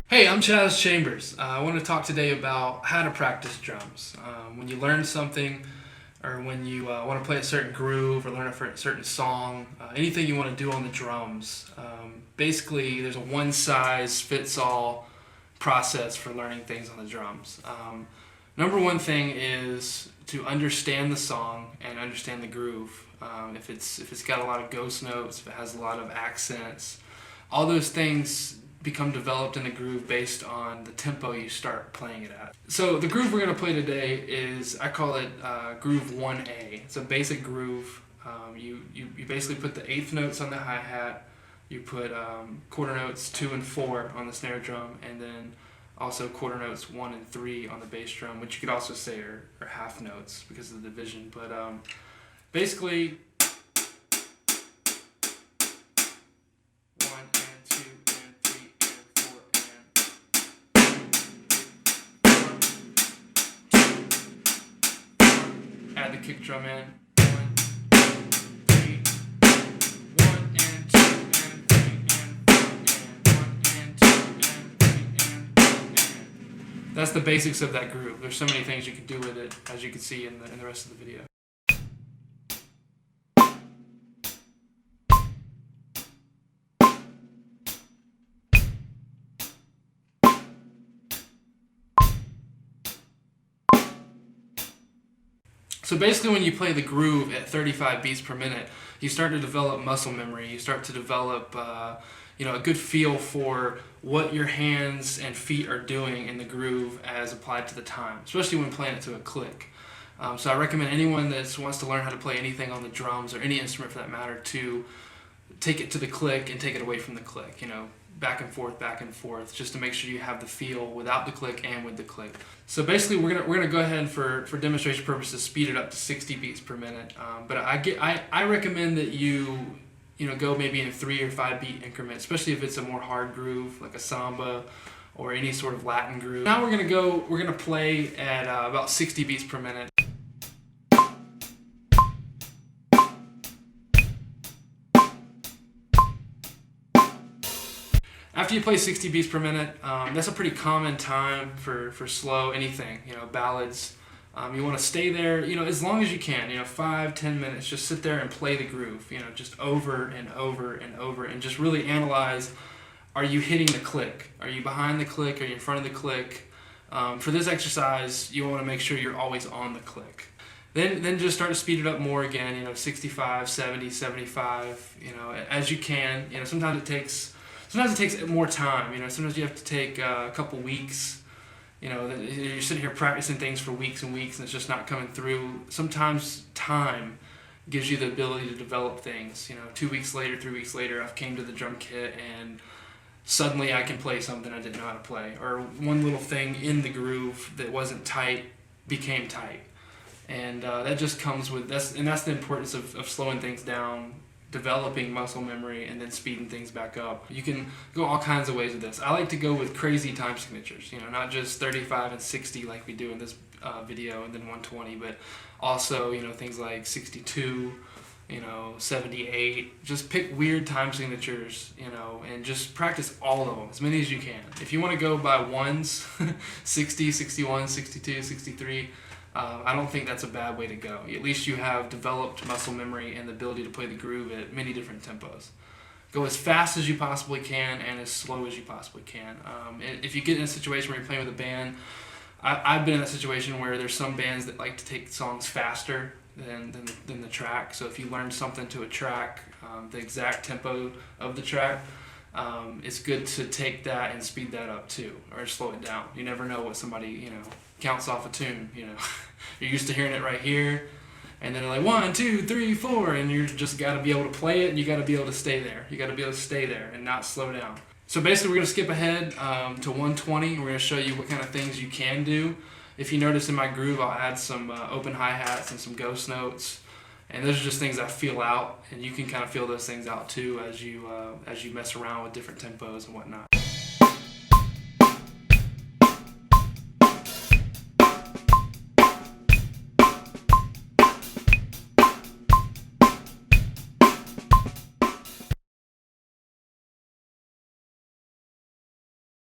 Hey, I'm Chaz Chambers. I want to talk today about how to practice drums. When you learn something, or when you want to play a certain groove or learn a certain song, anything you want to do on the drums, basically there's a one-size-fits-all process for learning things on the drums. Number one thing is to understand the song and understand the groove. If it's got a lot of ghost notes, if it has a lot of accents, all those things become developed in the groove based on the tempo you start playing it at. So the groove we're going to play today is, I call it groove 1A. It's a basic groove. You basically put the eighth notes on the hi-hat, you put quarter notes 2 and 4 on the snare drum, and then also quarter notes 1 and 3 on the bass drum, which you could also say are half notes because of the division. But basically, add the kick drum in. 1, 3, 1 and 2 and 3 and 4 and 1 and 2 and 3 and 4 and. That's the basics of that groove. There's so many things you can do with it, as you can see in the rest of the video. So basically when you play the groove at 35 beats per minute, you start to develop muscle memory. You start to develop a good feel for what your hands and feet are doing in the groove as applied to the time, especially when playing it to a click. So I recommend anyone that wants to learn how to play anything on the drums or any instrument for that matter to take it to the click and take it away from the click. Back and forth, just to make sure you have the feel without the click and with the click. So basically, we're gonna go ahead and for demonstration purposes speed it up to 60 beats per minute. But I recommend that you go maybe in a 3 or 5 beat increment, especially if it's a more hard groove like a samba or any sort of Latin groove. Now we're gonna play at about 60 beats per minute. After you play 60 beats per minute, that's a pretty common time for slow anything, ballads. You want to stay there, as long as you can, 5-10 minutes, just sit there and play the groove, just over and over and over, and just really analyze, are you hitting the click? Are you behind the click? Are you in front of the click? For this exercise, you want to make sure you're always on the click. Then just start to speed it up more again, 65, 70, 75, as you can. Sometimes it takes more time. Sometimes you have to take a couple weeks. You're sitting here practicing things for weeks and weeks, and it's just not coming through. Sometimes time gives you the ability to develop things. 2 weeks later, 3 weeks later, I've came to the drum kit, and suddenly I can play something I didn't know how to play. Or one little thing in the groove that wasn't tight became tight. And that just comes with that's the importance of slowing things down, developing muscle memory, and then speeding things back up. You can go all kinds of ways with this. I like to go with crazy time signatures, not just 35 and 60 like we do in this video, and then 120, but also, things like 62, 78. Just pick weird time signatures, and just practice all of them, as many as you can. If you want to go by ones, 60, 61, 62, 63, I don't think that's a bad way to go. At least you have developed muscle memory and the ability to play the groove at many different tempos. Go as fast as you possibly can and as slow as you possibly can. If you get in a situation where you're playing with a band, I've been in that situation where there's some bands that like to take songs faster than the track. So if you learn something to a track, the exact tempo of the track, it's good to take that and speed that up too, or slow it down. You never know what somebody counts off a tune. You're used to hearing it right here, and then they're like 1, 2, 3, 4, and you just got to be able to play it, and you got to be able to stay there. You got to be able to stay there and not slow down. So basically, we're going to skip ahead to 120. We're going to show you what kind of things you can do. If you notice in my groove, I'll add some open hi-hats and some ghost notes. And those are just things I feel out, and you can kind of feel those things out too as you mess around with different tempos and whatnot.